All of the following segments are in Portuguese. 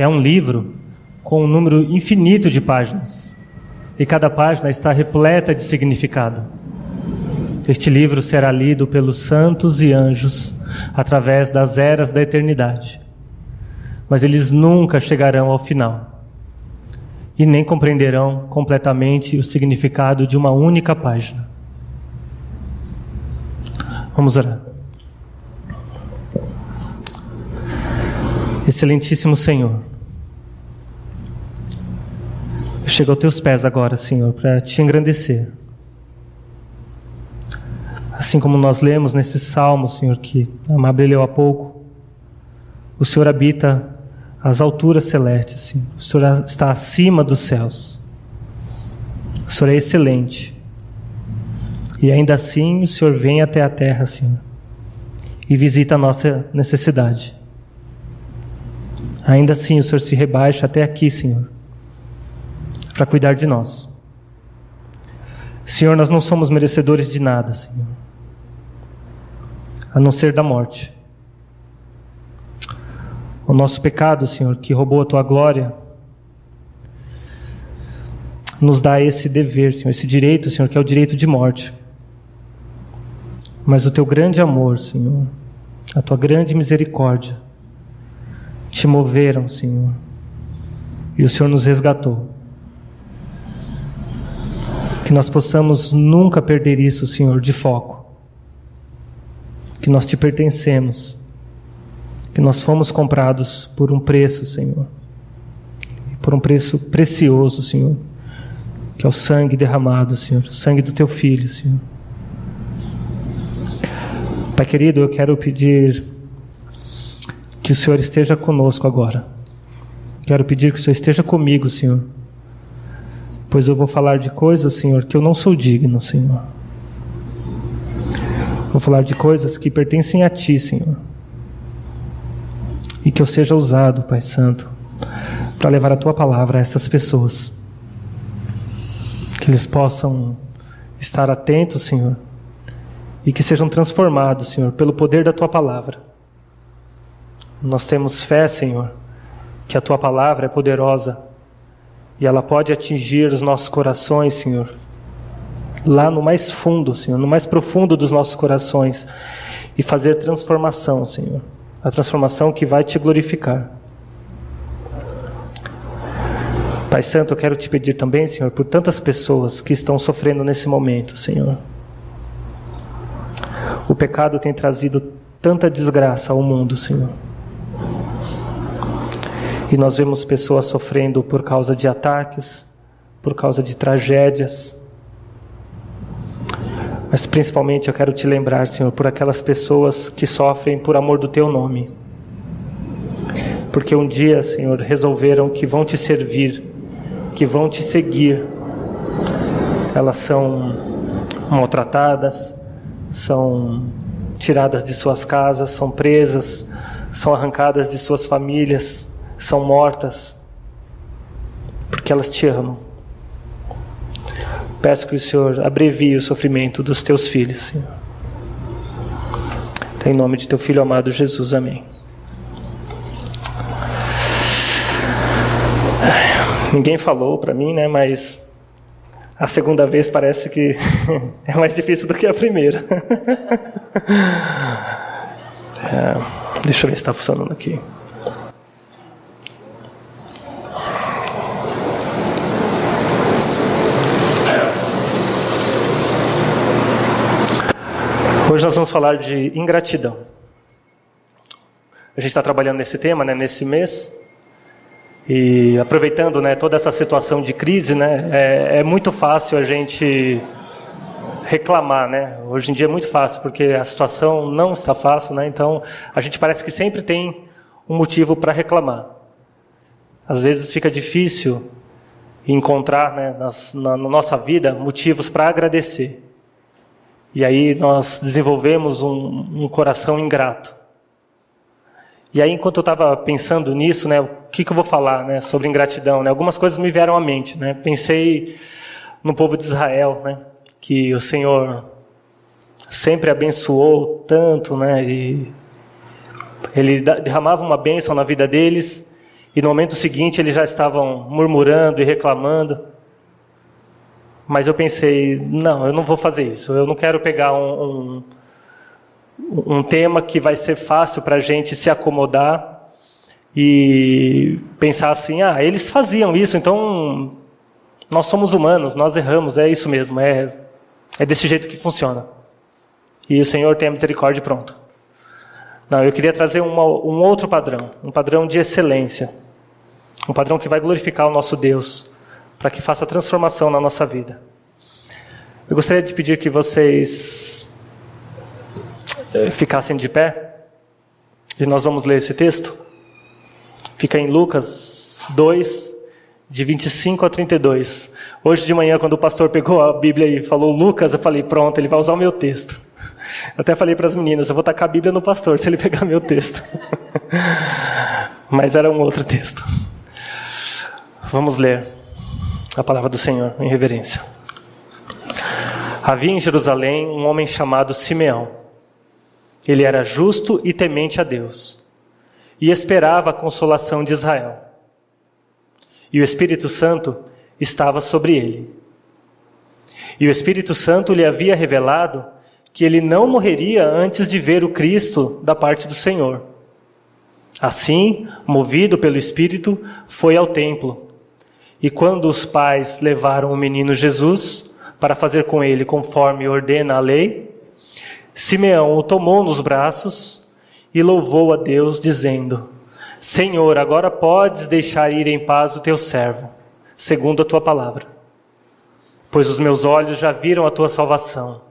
é um livro com um número infinito de páginas, e cada página está repleta de significado. Este livro será lido pelos santos e anjos através das eras da eternidade, mas eles nunca chegarão ao final e nem compreenderão completamente o significado de uma única página. Vamos orar. Excelentíssimo Senhor, eu chego aos teus pés agora, Senhor, para te engrandecer. Assim como nós lemos nesse salmo, Senhor, que a Amable leu há pouco, o Senhor habita as alturas celestes, Senhor. O Senhor está acima dos céus. O Senhor é excelente. E ainda assim o Senhor vem até a terra, Senhor, e visita a nossa necessidade. Ainda assim o Senhor se rebaixa até aqui, Senhor, para cuidar de nós. Senhor, nós não somos merecedores de nada, Senhor, a não ser da morte. O nosso pecado, Senhor, que roubou a Tua glória, nos dá esse dever, Senhor, esse direito, Senhor, que é o direito de morte. Mas o Teu grande amor, Senhor, a Tua grande misericórdia, te moveram, Senhor, e o Senhor nos resgatou. Que nós possamos nunca perder isso, Senhor, de foco. Que nós te pertencemos, que nós fomos comprados por um preço, Senhor, por um preço precioso, Senhor, que é o sangue derramado, Senhor, o sangue do Teu Filho, Senhor. Pai querido, eu quero pedir que o Senhor esteja conosco agora. Quero pedir que o Senhor esteja comigo, Senhor, pois eu vou falar de coisas, Senhor, que eu não sou digno, Senhor. Vou falar de coisas que pertencem a Ti, Senhor. E que eu seja usado, Pai Santo, para levar a Tua palavra a essas pessoas. Que eles possam estar atentos, Senhor, e que sejam transformados, Senhor, pelo poder da Tua palavra. Nós temos fé, Senhor, que a Tua palavra é poderosa e ela pode atingir os nossos corações, Senhor, lá no mais fundo, Senhor, no mais profundo dos nossos corações, e fazer transformação, Senhor, a transformação que vai Te glorificar. Pai Santo, eu quero Te pedir também, Senhor, por tantas pessoas que estão sofrendo nesse momento, Senhor. O pecado tem trazido tanta desgraça ao mundo, Senhor. E nós vemos pessoas sofrendo por causa de ataques, por causa de tragédias. Mas principalmente eu quero Te lembrar, Senhor, por aquelas pessoas que sofrem por amor do Teu nome. Porque um dia, Senhor, resolveram que vão Te servir, que vão Te seguir. Elas são maltratadas, são tiradas de suas casas, são presas, são arrancadas de suas famílias, são mortas, porque elas Te amam. Peço que o Senhor abrevie o sofrimento dos Teus filhos, Senhor. Em nome de Teu Filho amado Jesus, amém. Ninguém falou para mim, né, mas a segunda vez parece que é mais difícil do que a primeira. Deixa eu ver se está funcionando aqui. Hoje nós vamos falar de ingratidão. A gente está trabalhando nesse tema, né, nesse mês, e aproveitando, né, toda essa situação de crise, né, é muito fácil a gente reclamar, né? Hoje em dia é muito fácil, porque a situação não está fácil, né? Então a gente parece que sempre tem um motivo para reclamar. Às vezes fica difícil encontrar, né, na nossa vida motivos para agradecer. E aí nós desenvolvemos um coração ingrato. E aí, enquanto eu estava pensando nisso, né, o que eu vou falar, né, sobre ingratidão, né? Algumas coisas me vieram à mente, né? Pensei no povo de Israel, né, que o Senhor sempre abençoou tanto, né, e Ele derramava uma bênção na vida deles, E no momento seguinte eles já estavam murmurando e reclamando. Mas eu pensei, não, eu não vou fazer isso. Eu não quero pegar um tema que vai ser fácil para a gente se acomodar e pensar assim, eles faziam isso, então nós somos humanos, nós erramos, é isso mesmo, é desse jeito que funciona. E o Senhor tem a misericórdia e pronto. Não, eu queria trazer um outro padrão, um padrão de excelência, um padrão que vai glorificar o nosso Deus, para que faça transformação na nossa vida. Eu gostaria de pedir que vocês ficassem de pé, e nós vamos ler esse texto. Fica em Lucas 2, de 25 a 32. Hoje de manhã, quando o pastor pegou a Bíblia e falou Lucas, eu falei, pronto, ele vai usar o meu texto. Eu até falei para as meninas, eu vou tacar a Bíblia no pastor, se ele pegar meu texto. Mas era um outro texto. Vamos ler a palavra do Senhor em reverência. Havia em Jerusalém um homem chamado Simeão. Ele era justo e temente a Deus, e esperava a consolação de Israel. E o Espírito Santo estava sobre ele. E o Espírito Santo lhe havia revelado que ele não morreria antes de ver o Cristo da parte do Senhor. Assim, movido pelo Espírito, foi ao templo. E quando os pais levaram o menino Jesus para fazer com ele conforme ordena a lei, Simeão o tomou nos braços e louvou a Deus, dizendo: Senhor, agora podes deixar ir em paz o teu servo, segundo a tua palavra. Pois os meus olhos já viram a tua salvação,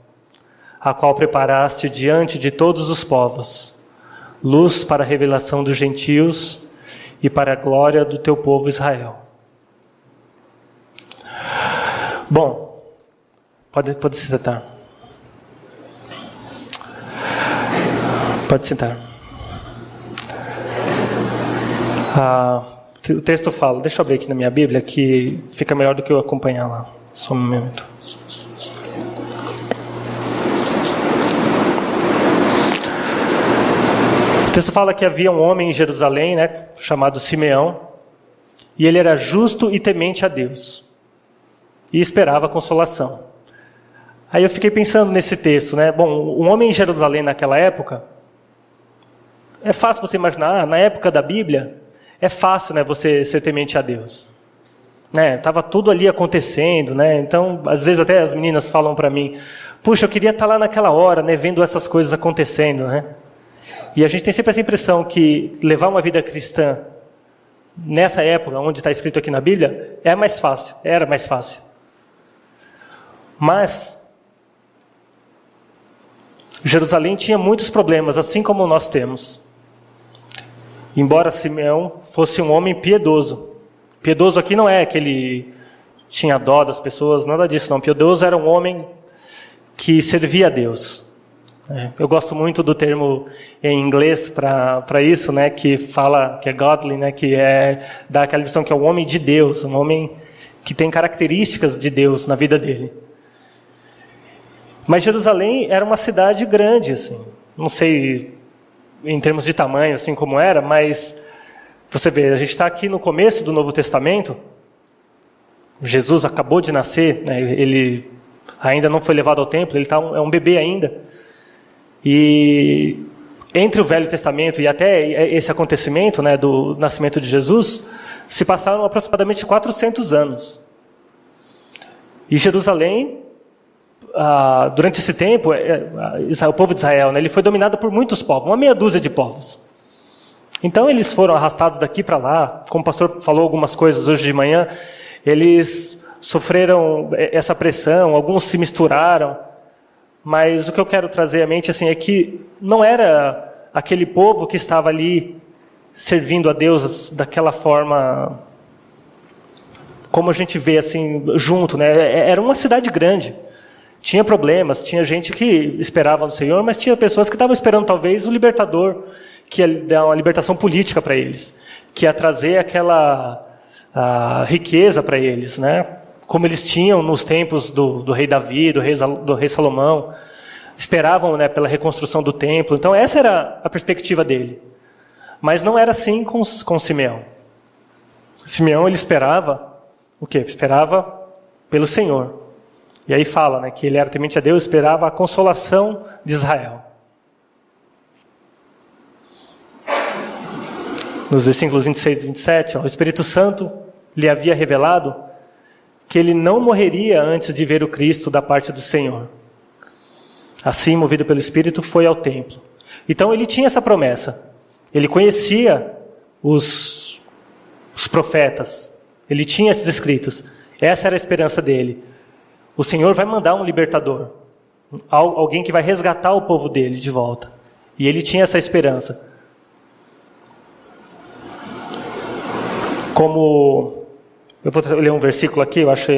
a qual preparaste diante de todos os povos, luz para a revelação dos gentios e para a glória do teu povo Israel. Bom, pode se sentar. Pode sentar. O texto fala, deixa eu abrir aqui na minha Bíblia, que fica melhor do que eu acompanhar lá. Só um momento. O texto fala que havia um homem em Jerusalém, chamado Simeão, e ele era justo e temente a Deus, e esperava consolação. Aí eu fiquei pensando nesse texto, Bom, um homem em Jerusalém naquela época, é fácil você imaginar, na época da Bíblia, é fácil, você ser temente a Deus. Tava tudo ali acontecendo, Então, às vezes até as meninas falam para mim, puxa, eu queria estar lá naquela hora, vendo essas coisas acontecendo, E a gente tem sempre essa impressão que levar uma vida cristã nessa época, onde está escrito aqui na Bíblia, era mais fácil. Mas Jerusalém tinha muitos problemas, assim como nós temos. Embora Simeão fosse um homem piedoso. Piedoso aqui não é que ele tinha dó das pessoas, nada disso não. Piedoso era um homem que servia a Deus. Eu gosto muito do termo em inglês para isso, que fala que é godly, que dá aquela impressão que é um homem de Deus, um homem que tem características de Deus na vida dele. Mas Jerusalém era uma cidade grande, assim. Não sei em termos de tamanho, assim como era, mas você vê, a gente está aqui no começo do Novo Testamento. Jesus acabou de nascer, ele ainda não foi levado ao templo, ele é um bebê ainda. E entre o Velho Testamento e até esse acontecimento, do nascimento de Jesus, se passaram aproximadamente 400 anos. E Jerusalém, durante esse tempo, o povo de Israel, ele foi dominado por muitos povos, uma meia dúzia de povos. Então eles foram arrastados daqui para lá, como o pastor falou algumas coisas hoje de manhã, eles sofreram essa pressão, alguns se misturaram, mas o que eu quero trazer à mente é que não era aquele povo que estava ali servindo a Deus daquela forma como a gente vê assim junto, Era uma cidade grande. Tinha problemas, tinha gente que esperava no Senhor, mas tinha pessoas que estavam esperando talvez o libertador, que ia dar uma libertação política para eles, que ia trazer aquela riqueza para eles, Como eles tinham nos tempos do rei Davi, do rei Salomão, esperavam pela reconstrução do templo. Então essa era a perspectiva dele. Mas não era assim com Simeão. Simeão, ele esperava o quê? Esperava pelo Senhor. E aí fala, né, que ele era temente a Deus, esperava a consolação de Israel. Nos versículos 26 e 27, o Espírito Santo lhe havia revelado que ele não morreria antes de ver o Cristo da parte do Senhor. Assim, movido pelo Espírito, foi ao templo. Então ele tinha essa promessa. Ele conhecia os profetas. Ele tinha esses escritos. Essa era a esperança dele. O Senhor vai mandar um libertador. Alguém que vai resgatar o povo dele de volta. E ele tinha essa esperança. Como... Eu vou ler um versículo aqui, eu acho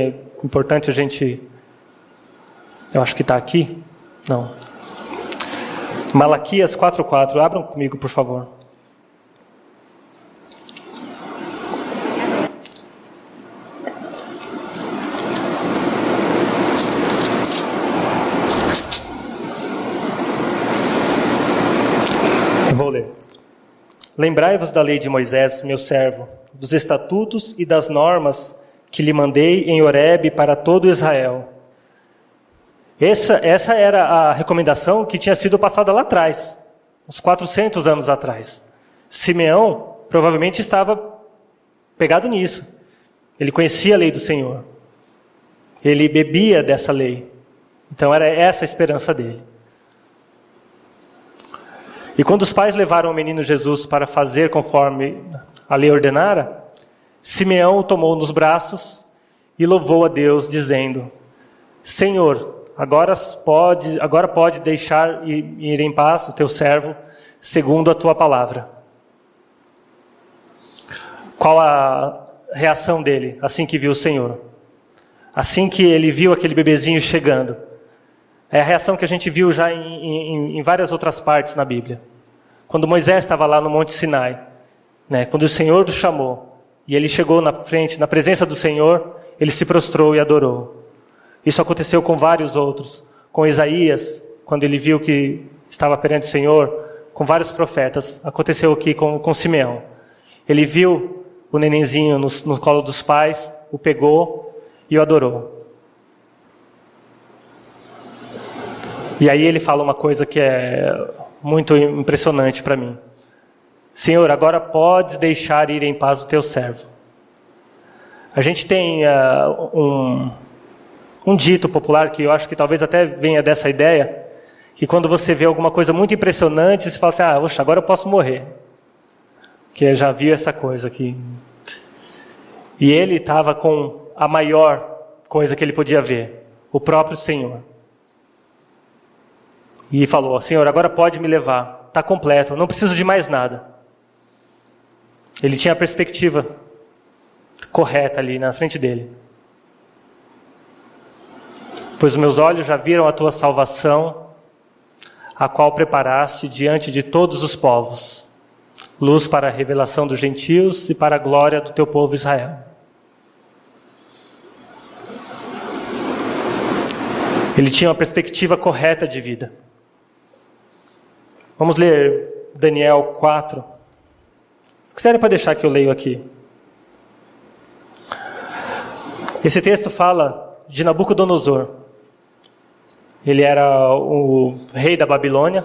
importante a gente... Eu acho que está aqui. Não. Malaquias 4:4. Abram comigo, por favor. Vou ler. Lembrai-vos da lei de Moisés, meu servo, dos estatutos e das normas que lhe mandei em Horebe para todo Israel. Essa era a recomendação que tinha sido passada lá atrás, uns 400 anos atrás. Simeão provavelmente estava pegado nisso. Ele conhecia a lei do Senhor. Ele bebia dessa lei. Então era essa a esperança dele. E quando os pais levaram o menino Jesus para fazer conforme a lei ordenara, Simeão o tomou nos braços e louvou a Deus, dizendo: Senhor, agora pode deixar ir em paz o teu servo, segundo a tua palavra. Qual a reação dele assim que viu o Senhor? Assim que ele viu aquele bebezinho chegando. É a reação que a gente viu já em várias outras partes na Bíblia. Quando Moisés estava lá no Monte Sinai, né, quando o Senhor o chamou, e ele chegou na frente, na presença do Senhor, ele se prostrou e adorou. Isso aconteceu com vários outros. Com Isaías, quando ele viu que estava perante o Senhor, com vários profetas. Aconteceu aqui com Simeão. Ele viu o nenenzinho no colo dos pais, o pegou e o adorou. E aí ele fala uma coisa que é muito impressionante para mim. Senhor, agora podes deixar ir em paz o teu servo. A gente tem um dito popular que eu acho que talvez até venha dessa ideia, que quando você vê alguma coisa muito impressionante, você fala assim, oxa, agora eu posso morrer. Que eu já vi essa coisa aqui. E ele estava com a maior coisa que ele podia ver, o próprio Senhor. E falou, Senhor, agora pode me levar, está completo, não preciso de mais nada. Ele tinha a perspectiva correta ali na frente dele. Pois meus olhos já viram a tua salvação, a qual preparaste diante de todos os povos, luz para a revelação dos gentios e para a glória do teu povo Israel. Ele tinha uma perspectiva correta de vida. Vamos ler Daniel 4. Se quiserem, pode deixar que eu leio aqui. Esse texto fala de Nabucodonosor. Ele era o rei da Babilônia,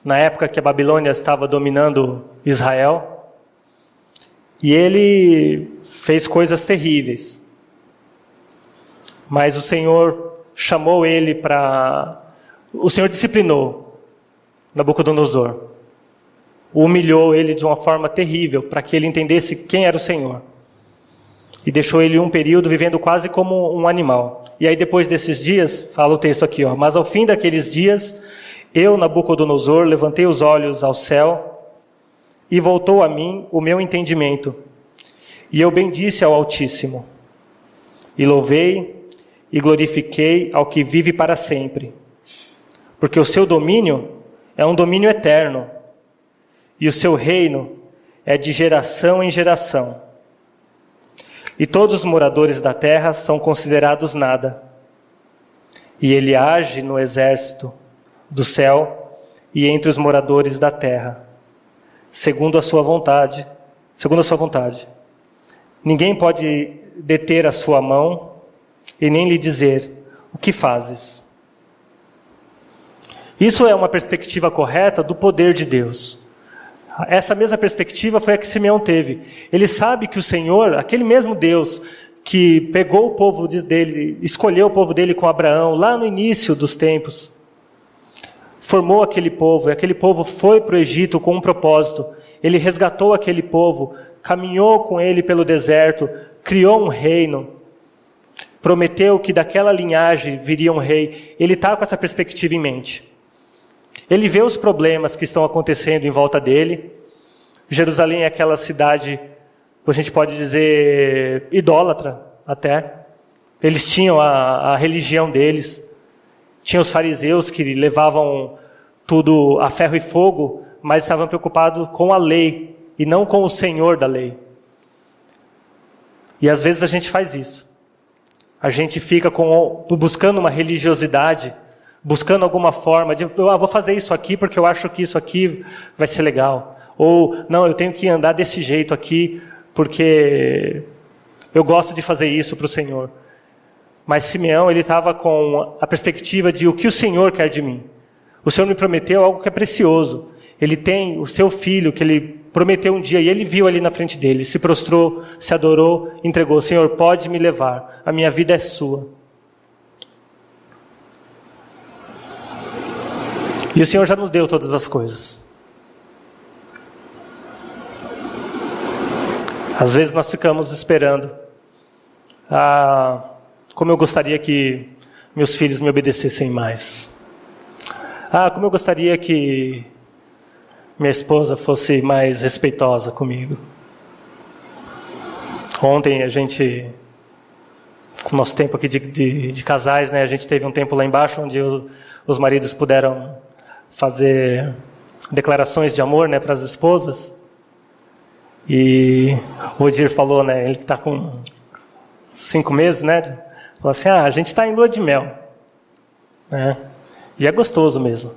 na época que a Babilônia estava dominando Israel. E ele fez coisas terríveis. Mas o Senhor chamou ele para... O Senhor disciplinou Nabucodonosor. O humilhou ele de uma forma terrível, para que ele entendesse quem era o Senhor. E deixou ele um período vivendo quase como um animal. E aí depois desses dias, fala o texto aqui, mas ao fim daqueles dias, eu, Nabucodonosor, levantei os olhos ao céu, e voltou a mim o meu entendimento. E eu bendisse ao Altíssimo, e louvei e glorifiquei ao que vive para sempre. Porque o seu domínio é um domínio eterno, e o seu reino é de geração em geração. E todos os moradores da terra são considerados nada. E ele age no exército do céu e entre os moradores da terra, segundo a sua vontade. Ninguém pode deter a sua mão e nem lhe dizer: o que fazes? Isso é uma perspectiva correta do poder de Deus. Essa mesma perspectiva foi a que Simeão teve. Ele sabe que o Senhor, aquele mesmo Deus que pegou o povo dele, escolheu o povo dele com Abraão, lá no início dos tempos, formou aquele povo, e aquele povo foi para o Egito com um propósito. Ele resgatou aquele povo, caminhou com ele pelo deserto, criou um reino, prometeu que daquela linhagem viria um rei. Ele está com essa perspectiva em mente. Ele vê os problemas que estão acontecendo em volta dele. Jerusalém é aquela cidade, a gente pode dizer, idólatra até. Eles tinham a religião deles. Tinha os fariseus que levavam tudo a ferro e fogo, mas estavam preocupados com a lei e não com o Senhor da lei. E às vezes a gente faz isso. A gente fica buscando uma religiosidade, buscando alguma forma de, vou fazer isso aqui porque eu acho que isso aqui vai ser legal. Ou, não, eu tenho que andar desse jeito aqui porque eu gosto de fazer isso para o Senhor. Mas Simeão, ele estava com a perspectiva de o que o Senhor quer de mim. O Senhor me prometeu algo que é precioso. Ele tem o seu filho que ele prometeu um dia e ele viu ali na frente dele, se prostrou, se adorou, entregou: Senhor, pode me levar, a minha vida é sua. E o Senhor já nos deu todas as coisas. Às vezes nós ficamos esperando. Como eu gostaria que meus filhos me obedecessem mais. Como eu gostaria que minha esposa fosse mais respeitosa comigo. Ontem a gente, com o nosso tempo aqui de casais, né, a gente teve um tempo lá embaixo onde os maridos puderam fazer declarações de amor, né, para as esposas. E o Odir falou, né, ele que está com 5 meses, né, falou assim: a gente está em lua de mel, né, e é gostoso mesmo.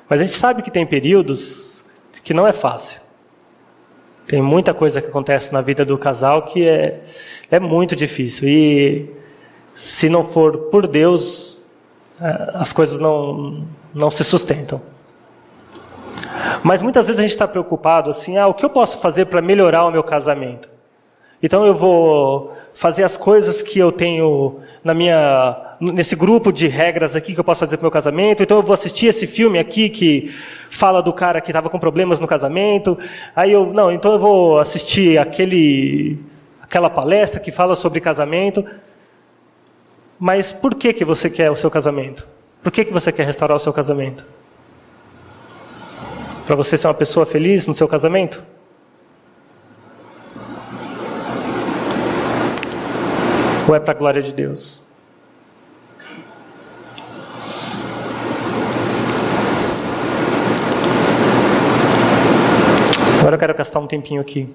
Mas a gente sabe que tem períodos que não é fácil. Tem muita coisa que acontece na vida do casal que é muito difícil. E se não for por Deus, as coisas não se sustentam. Mas muitas vezes a gente está preocupado assim: o que eu posso fazer para melhorar o meu casamento? Então eu vou fazer as coisas que eu tenho nesse grupo de regras aqui que eu posso fazer para o meu casamento. Então eu vou assistir esse filme aqui que fala do cara que estava com problemas no casamento. Então eu vou assistir aquela palestra que fala sobre casamento. Mas por que você quer o seu casamento? Por que você quer restaurar o seu casamento? Para você ser uma pessoa feliz no seu casamento? Ou é para a glória de Deus? Agora eu quero gastar um tempinho aqui.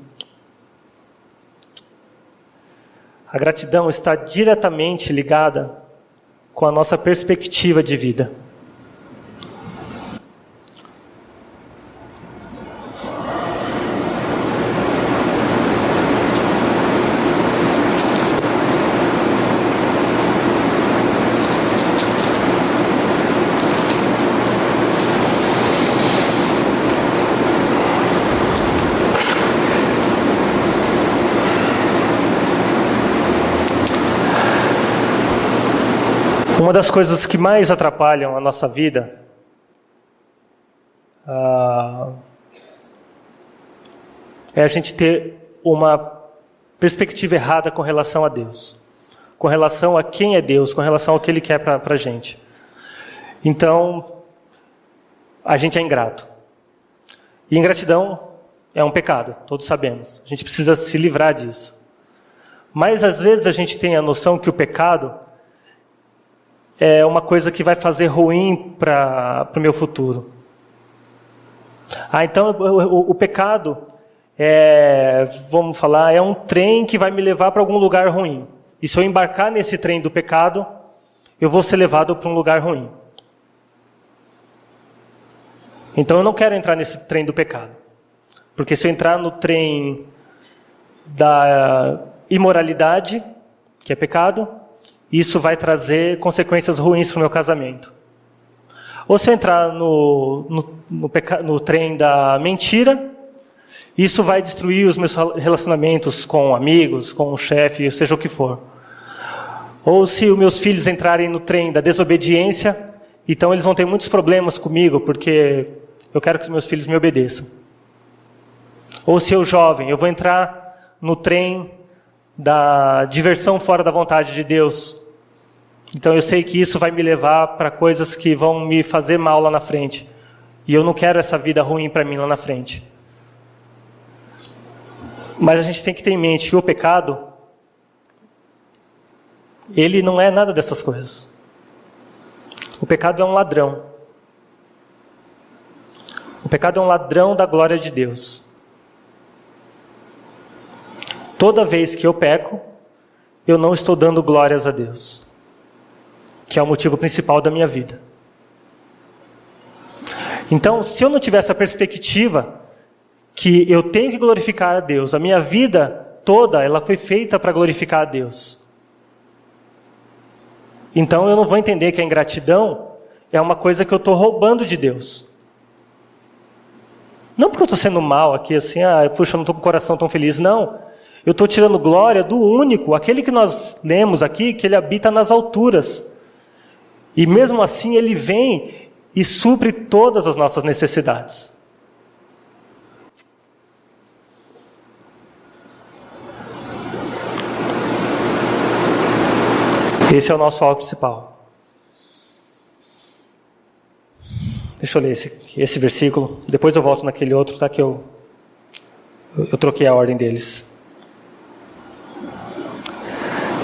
A gratidão está diretamente ligada com a nossa perspectiva de vida. Uma das coisas que mais atrapalham a nossa vida é a gente ter uma perspectiva errada com relação a Deus, com relação a quem é Deus, com relação ao que Ele quer para a gente. Então, a gente é ingrato. E ingratidão é um pecado, todos sabemos. A gente precisa se livrar disso. Mas às vezes a gente tem a noção que o pecado é uma coisa que vai fazer ruim para o meu futuro. Então o pecado vamos falar, é um trem que vai me levar para algum lugar ruim. E se eu embarcar nesse trem do pecado, eu vou ser levado para um lugar ruim. Então eu não quero entrar nesse trem do pecado. Porque se eu entrar no trem imoralidade, que é pecado, isso vai trazer consequências ruins para o meu casamento. Ou se eu entrar no trem da mentira, isso vai destruir os meus relacionamentos com amigos, com o chefe, seja o que for. Ou se os meus filhos entrarem no trem da desobediência, então eles vão ter muitos problemas comigo, porque eu quero que os meus filhos me obedeçam. Ou se eu jovem, eu vou entrar no trem da diversão fora da vontade de Deus. Então eu sei que isso vai me levar para coisas que vão me fazer mal lá na frente. E eu não quero essa vida ruim para mim lá na frente. Mas a gente tem que ter em mente que o pecado, ele não é nada dessas coisas. O pecado é um ladrão. O pecado é um ladrão da glória de Deus. Toda vez que eu peco, eu não estou dando glórias a Deus, que é o motivo principal da minha vida. Então, se eu não tiver essa perspectiva que eu tenho que glorificar a Deus, a minha vida toda, ela foi feita para glorificar a Deus. Então eu não vou entender que a ingratidão é uma coisa que eu estou roubando de Deus. Não porque eu estou sendo mal aqui, assim, puxa, eu não estou com o coração tão feliz, não. Eu estou tirando glória do único, aquele que nós lemos aqui, que ele habita nas alturas. E mesmo assim ele vem e supre todas as nossas necessidades. Esse é o nosso alvo principal. Deixa eu ler esse versículo. Depois eu volto naquele outro, tá? Que eu troquei a ordem deles.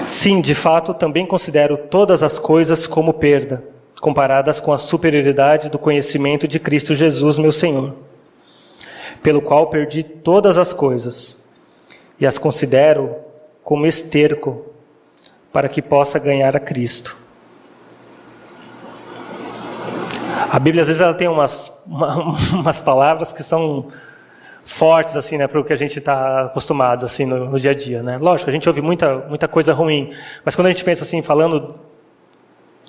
Sim, de fato, também considero todas as coisas como perda, comparadas com a superioridade do conhecimento de Cristo Jesus, meu Senhor, pelo qual perdi todas as coisas, e as considero como esterco, para que possa ganhar a Cristo. A Bíblia, às vezes, ela tem umas palavras que são fortes, assim, né, para o que a gente está acostumado, assim, no dia a dia, né? Lógico, a gente ouve muita coisa ruim, mas quando a gente pensa assim, falando,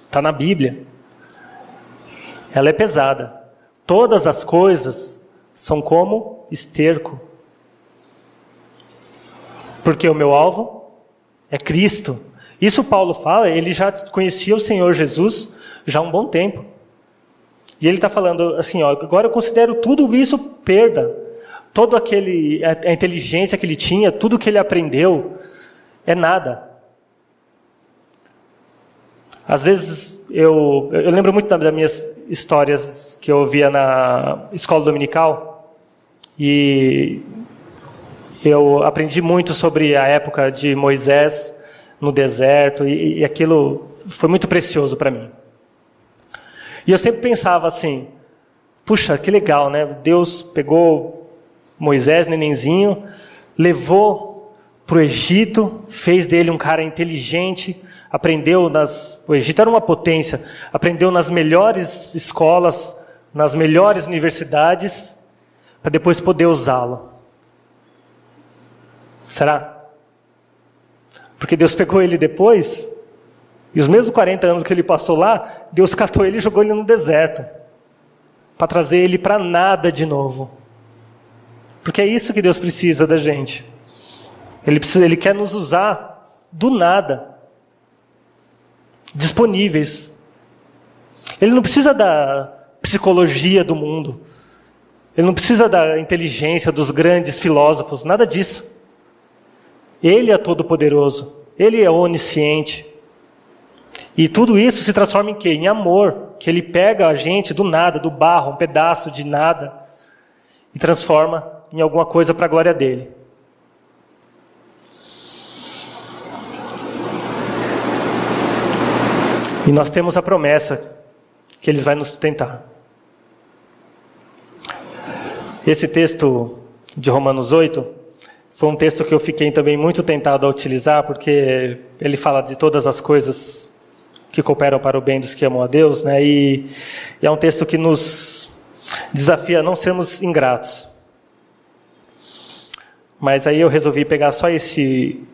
está na Bíblia, ela é pesada. Todas as coisas são como esterco. Porque o meu alvo é Cristo. Isso Paulo fala, ele já conhecia o Senhor Jesus já há um bom tempo. E ele está falando assim, agora eu considero tudo isso perda. Toda a inteligência que ele tinha, tudo que ele aprendeu, é nada. Às vezes, eu lembro muito das minhas histórias que eu ouvia na escola dominical, e eu aprendi muito sobre a época de Moisés no deserto, e aquilo foi muito precioso para mim. E eu sempre pensava assim, puxa, que legal, né? Deus pegou Moisés, nenenzinho, levou para o Egito, fez dele um cara inteligente, aprendeu o Egito era uma potência, aprendeu nas melhores escolas, nas melhores universidades, para depois poder usá-lo. Será? Porque Deus pegou ele depois, e os mesmos 40 anos que ele passou lá, Deus catou ele e jogou ele no deserto, para trazer ele para nada de novo. Porque é isso que Deus precisa da gente. Ele quer nos usar do nada, disponíveis. Ele não precisa da psicologia do mundo. Ele não precisa da inteligência dos grandes filósofos, nada disso. Ele é todo-poderoso. Ele é onisciente. E tudo isso se transforma em quê? Em amor. Que ele pega a gente do nada, do barro, um pedaço de nada, e transforma em alguma coisa para a glória dele. E nós temos a promessa que ele vai nos sustentar. Esse texto de Romanos 8 foi um texto que eu fiquei também muito tentado a utilizar, porque ele fala de todas as coisas que cooperam para o bem dos que amam a Deus, né? E é um texto que nos desafia a não sermos ingratos. Mas aí eu resolvi pegar só esse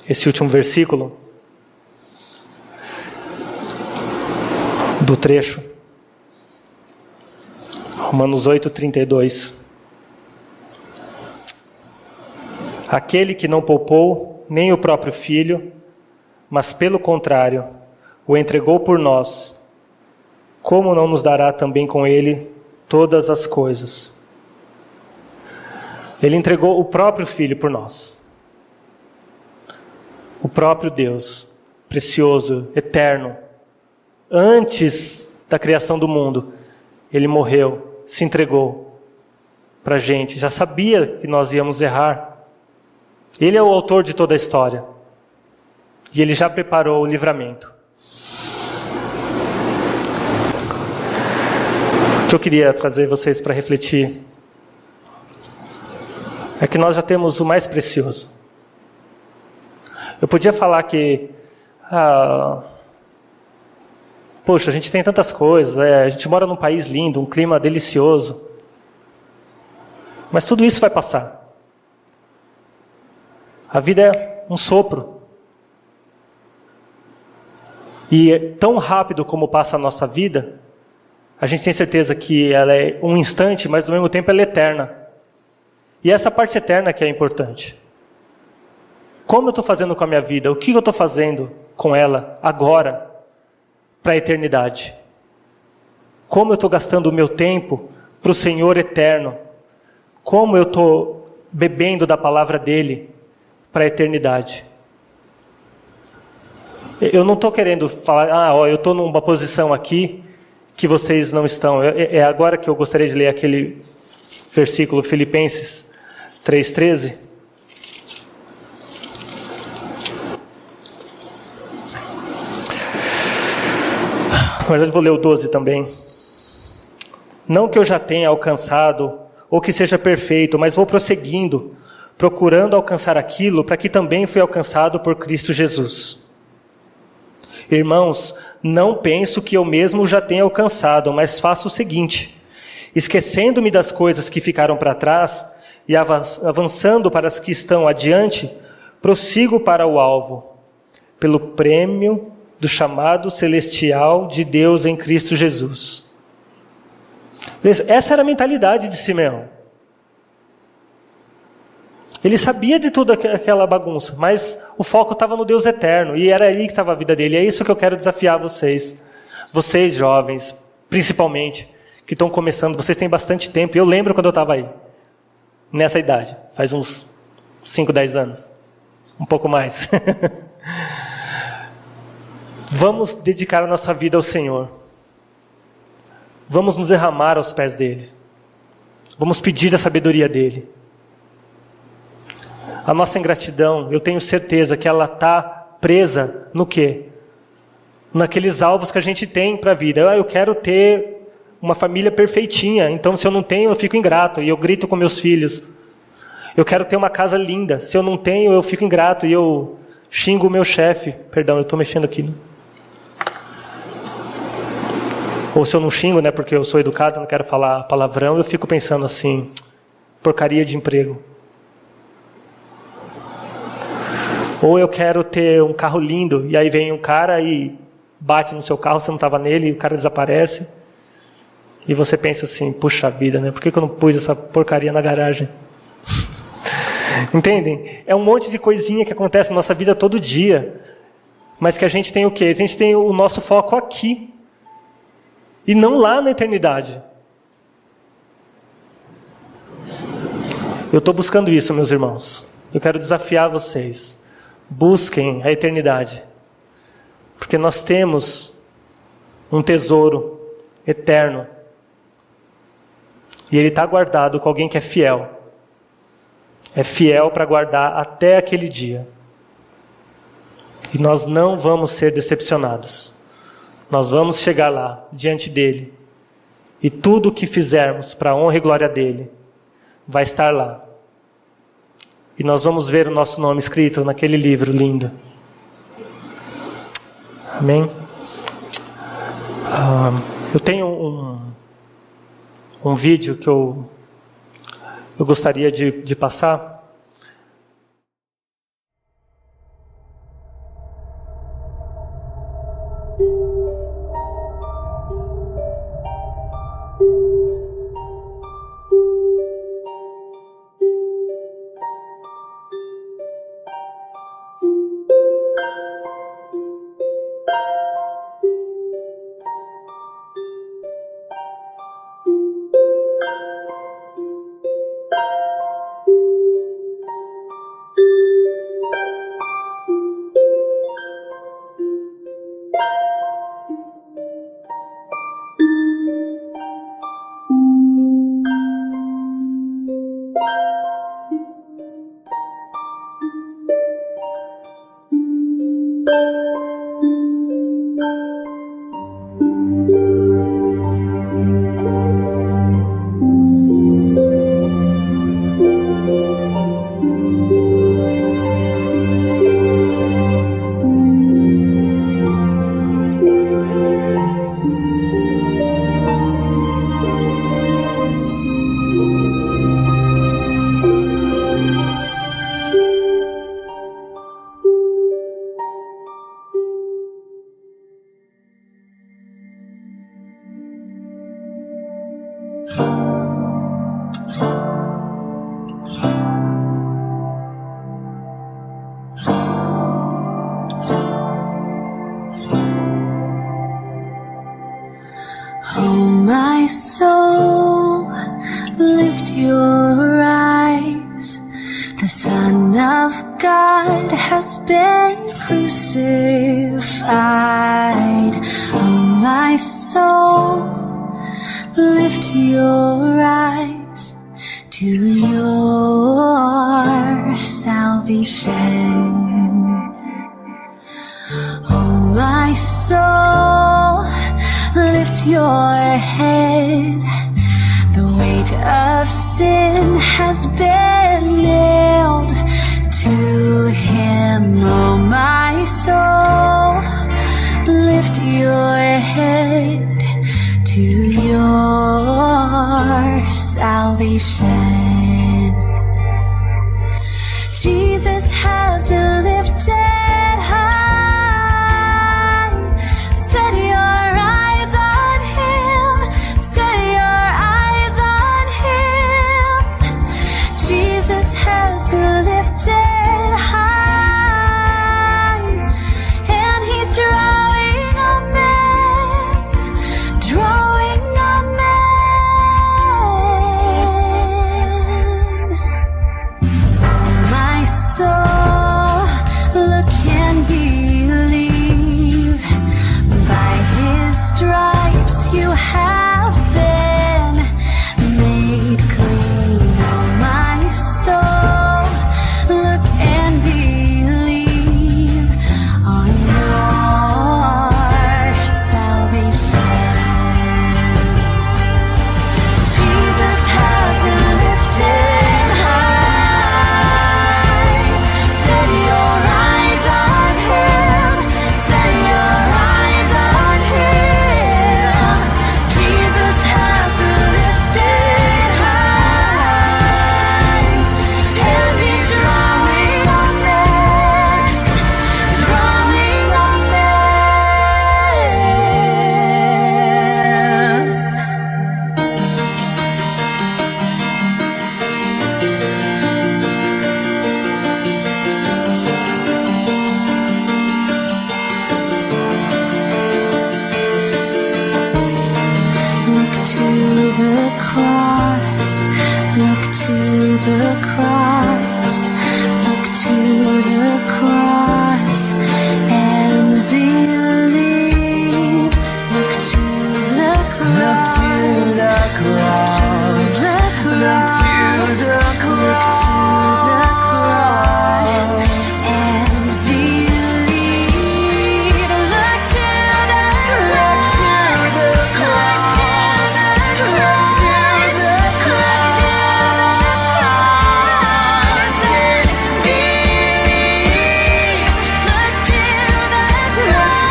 esse último versículo do trecho. Romanos 8:32. Aquele que não poupou nem o próprio filho, mas pelo contrário, o entregou por nós, como não nos dará também com ele todas as coisas? Ele entregou o próprio filho por nós. O próprio Deus, precioso, eterno, antes da criação do mundo, ele morreu, se entregou para a gente. Já sabia que nós íamos errar. Ele é o autor de toda a história. E ele já preparou o livramento. O que eu queria trazer vocês para refletir é que nós já temos o mais precioso. Eu podia falar que poxa, a gente tem tantas coisas, a gente mora num país lindo, um clima delicioso. Mas tudo isso vai passar. A vida é um sopro. E tão rápido como passa a nossa vida, a gente tem certeza que ela é um instante, mas ao mesmo tempo ela é eterna. E essa parte eterna que é importante. Como eu estou fazendo com a minha vida? O que eu estou fazendo com ela agora, para a eternidade? Como eu estou gastando o meu tempo para o Senhor eterno? Como eu estou bebendo da palavra dele para a eternidade? Eu não estou querendo falar, eu estou numa posição aqui que vocês não estão. É agora que eu gostaria de ler aquele versículo, Filipenses 3:13. Na verdade, eu vou ler o 12 também. Não que eu já tenha alcançado, ou que seja perfeito, mas vou prosseguindo, procurando alcançar aquilo para que também fui alcançado por Cristo Jesus. Irmãos, não penso que eu mesmo já tenha alcançado, mas faço o seguinte: esquecendo-me das coisas que ficaram para trás e avançando para as que estão adiante, prossigo para o alvo, pelo prêmio do chamado celestial de Deus em Cristo Jesus. Essa era a mentalidade de Simeão. Ele sabia de toda aquela bagunça, mas o foco estava no Deus eterno, e era ali que estava a vida dele. É isso que eu quero desafiar vocês. Vocês jovens, principalmente, que estão começando, vocês têm bastante tempo. Eu lembro quando eu estava aí, nessa idade, faz uns 5, 10 anos. Um pouco mais. Vamos dedicar a nossa vida ao Senhor. Vamos nos derramar aos pés dele. Vamos pedir a sabedoria dele. A nossa ingratidão, eu tenho certeza que ela está presa no quê? Naqueles alvos que a gente tem para a vida. Eu quero ter uma família perfeitinha, então se eu não tenho, eu fico ingrato e eu grito com meus filhos. Eu quero ter uma casa linda, se eu não tenho, eu fico ingrato e eu xingo o meu chefe. Perdão, eu estou mexendo aqui, né? Ou se eu não xingo, né, porque eu sou educado, não quero falar palavrão, eu fico pensando assim, porcaria de emprego. Ou eu quero ter um carro lindo, e aí vem um cara e bate no seu carro, você não estava nele, e o cara desaparece. E você pensa assim, puxa vida, né? Por que eu não pus essa porcaria na garagem? Entendem? É um monte de coisinha que acontece na nossa vida todo dia. Mas que a gente tem o quê? A gente tem o nosso foco aqui. E não lá na eternidade. Eu estou buscando isso, meus irmãos. Eu quero desafiar vocês. Busquem a eternidade. Porque nós temos um tesouro eterno. E ele está guardado com alguém que é fiel. É fiel para guardar até aquele dia. E nós não vamos ser decepcionados. Nós vamos chegar lá, diante dele. E tudo o que fizermos para a honra e glória dele, vai estar lá. E nós vamos ver o nosso nome escrito naquele livro lindo. Amém? Eu tenho um vídeo que eu gostaria de passar. Son of God has been crucified. Oh, my soul, lift your eyes to your salvation. Oh, my soul, lift your head. The weight of sin has been nailed to him. Oh, my soul, lift your head to your salvation. Jesus has been lifted high. Set your eyes on him. Set your eyes on him. Jesus has been lifted high, and he's drawing all men, drawing all men. My soul, look and believe. By his stripes you have been made clean. Oh, my soul, look and believe on your salvation. Jesus has been lifted high. Set your eyes on him. Set your eyes on him. Jesus has been lifted high, and he's drawing all men, drawing all men. Look to the cross, look to the cross, look to the cross and believe. Look to the cross, look to the cross, look to the cross and believe. Look to the cross, look to the cross, look to the cross and believe. Look to the cross,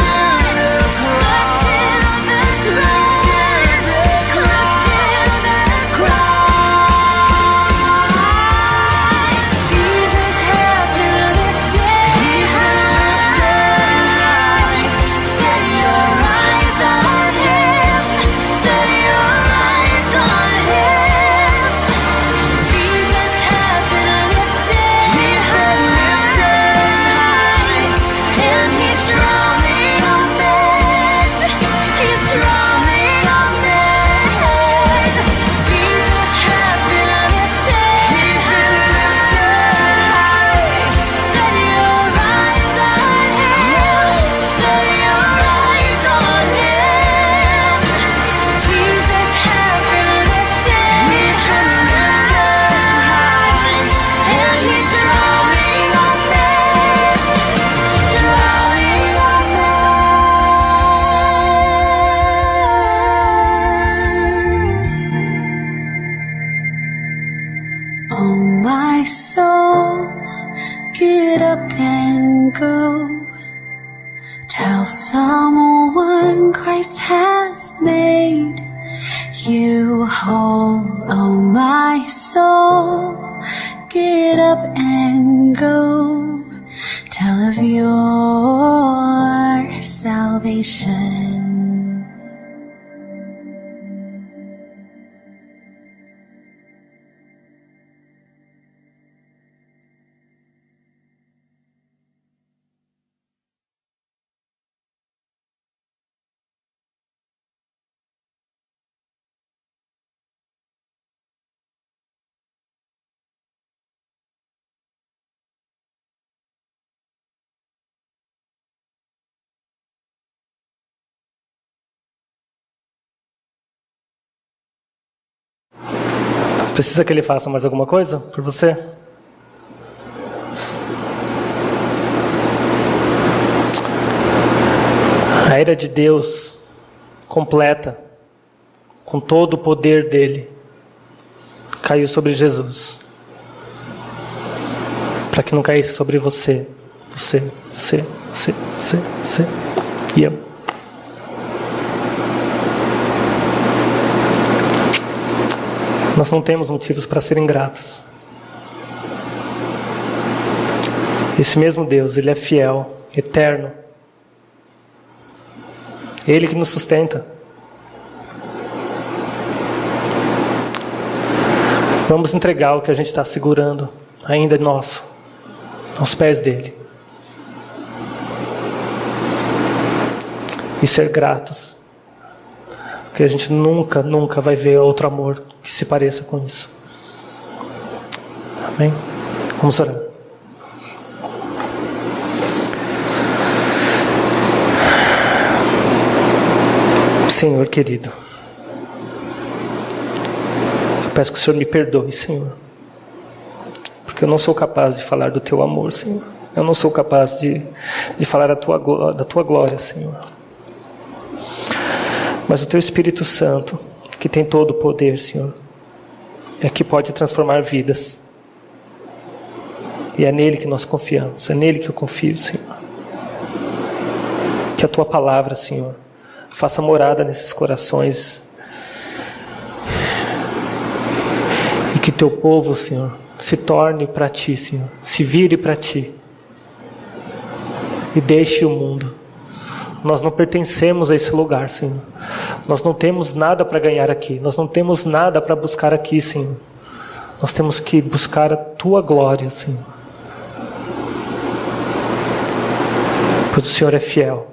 look to the cross, look to the cross. Jesus has been lifted high. Set your eyes on him. Set your eyes on him. Jesus has been lifted high, and he's drawing all men. He's drawing all men. Jesus has been lifted high. Set your eyes on him. Set your eyes on him. Jesus has been lifted high, and he's drawing all men, drawing all men. Oh, my soul, get up and go. Tell someone Christ has made you whole. Oh, my soul, get up and go. Tell of your salvation. Precisa que Ele faça mais alguma coisa por você? A ira de Deus completa, com todo o poder dele, caiu sobre Jesus, para que não caísse sobre você e eu. Nós não temos motivos para serem gratos. Esse mesmo Deus, Ele é fiel, eterno. Ele que nos sustenta. Vamos entregar o que a gente está segurando, ainda é nosso, aos pés dele. E ser gratos. Porque a gente nunca vai ver outro amor que se pareça com isso. Amém? Vamos orar. Senhor querido, eu peço que o Senhor me perdoe, Senhor, porque eu não sou capaz de falar do Teu amor, Senhor. Eu não sou capaz de falar da Tua glória, Senhor. Mas o Teu Espírito Santo, que tem todo o poder, Senhor, é que pode transformar vidas. E é nele que nós confiamos, é nele que eu confio, Senhor. Que a Tua palavra, Senhor, faça morada nesses corações. E que Teu povo, Senhor, se torne para Ti, Senhor. Se vire para Ti. E deixe o mundo. Nós não pertencemos a esse lugar, Senhor. Nós não temos nada para ganhar aqui. Nós não temos nada para buscar aqui, Senhor. Nós temos que buscar a Tua glória, Senhor. Pois o Senhor é fiel.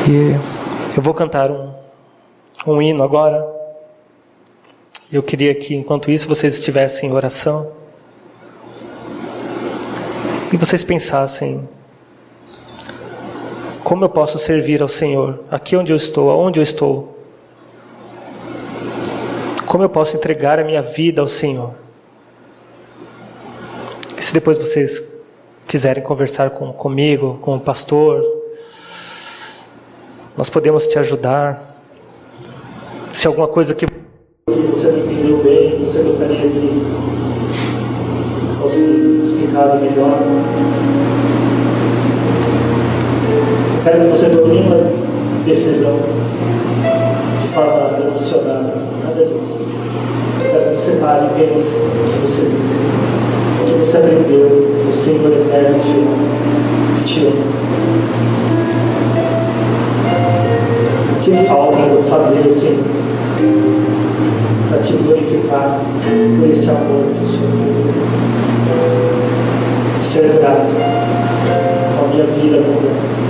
E eu vou cantar um hino agora. Eu queria que, enquanto isso, vocês estivessem em oração. E vocês pensassem: como eu posso servir ao Senhor? Aqui onde eu estou, aonde eu estou? Como eu posso entregar a minha vida ao Senhor? E se depois vocês quiserem conversar comigo, com o pastor, nós podemos te ajudar. Se alguma coisa que você não entendeu bem, você gostaria que fosse explicado melhor, eu quero que você tome uma decisão de forma emocionada, nada disso. Eu quero que você pare e pense o que você aprendeu do Senhor eterno e fiel, que te ama. O que falta eu fazer, Senhor, para te glorificar por esse amor que o Senhor tem. Ser grato com a minha vida completa.